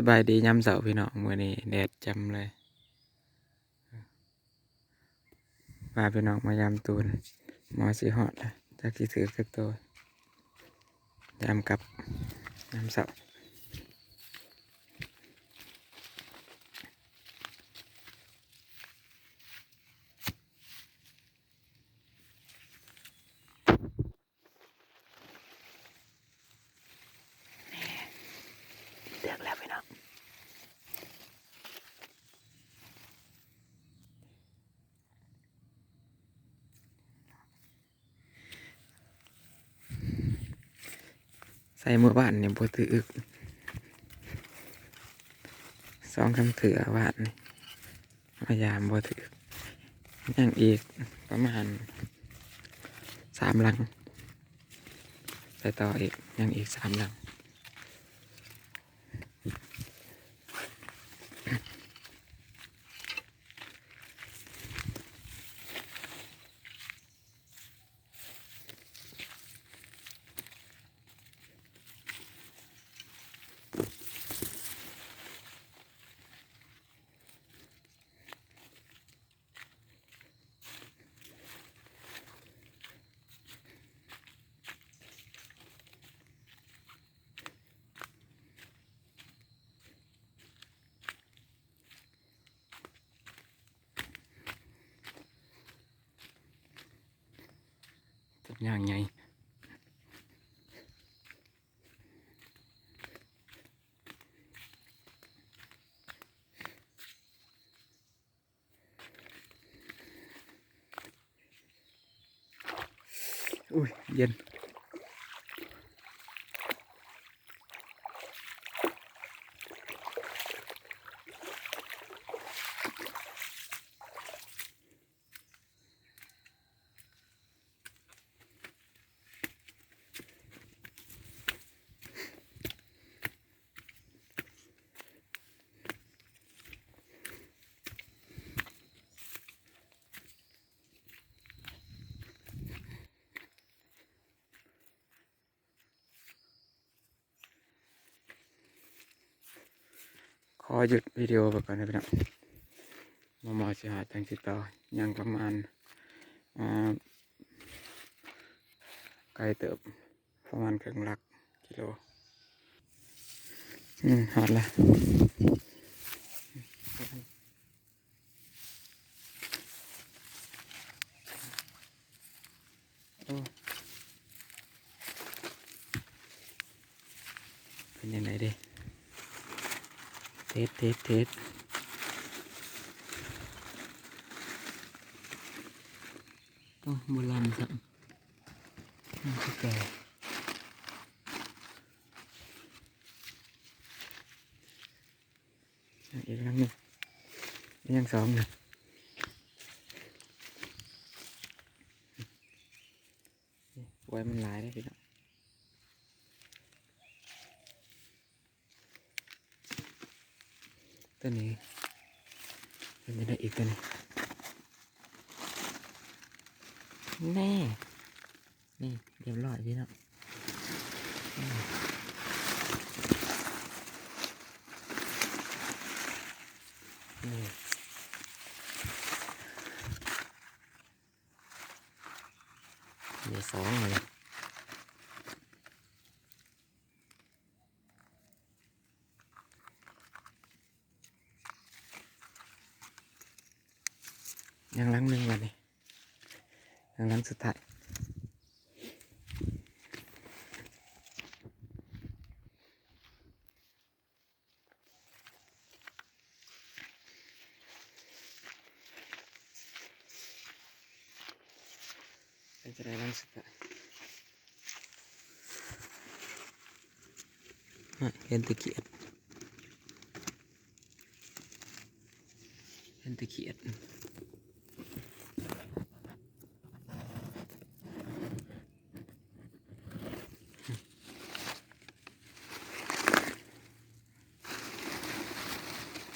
สบายดียามเสาร์พี่น้องมื้อนี้แดดจำเลยพาพี่น้องมายามตูนหมอสิฮอดจากที่ถือสักตัวยามกลับยามเสาร์เลือกแล้วพี่น้องใส่มือบ้านเนี่ยบ่ถืออึกสองคำเถือบ้านนี่มายามบ่ถือยังอีกประมาณ3 ลังไปต่ออีกยังอีก3 ลังต้นย่างไงอุ้ยเย็นขอหยุดวิดีโอไปก่อนนะพี่น้องหมอสิหาทางติดต่อยังประมาณอ่า ไกลเติบประมาณครึ่ง ลักกิโลหอดละโอ้เป็นยังไงเด้เทสโอ้โบราณสักที่แก่อีกครั้งหนึ่งยังสองนะไว้มันหลายได้พี่น้องตัวนี้เป็นยังไงอีกตัวนี้แน่นี่เรียบร้อยพี่น้องนี่มีสองเลยยังลังหนึ่งวันนี้ยังลังสุดท้ายเป็นจะได้ลังสุดท้ายเห็นตะเกียบเห็นตะเกียบ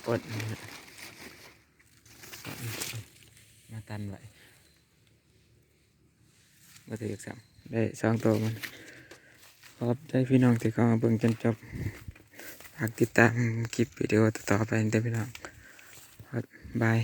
กดมาตันไว้มาถือสามได้2 ตัวมันขอบใจพี่น้องที่เข้ามาเบิ่งจนจบ ฝากติดตามคลิปวิดีโอต่อๆไปเด้อพี่น้องบาย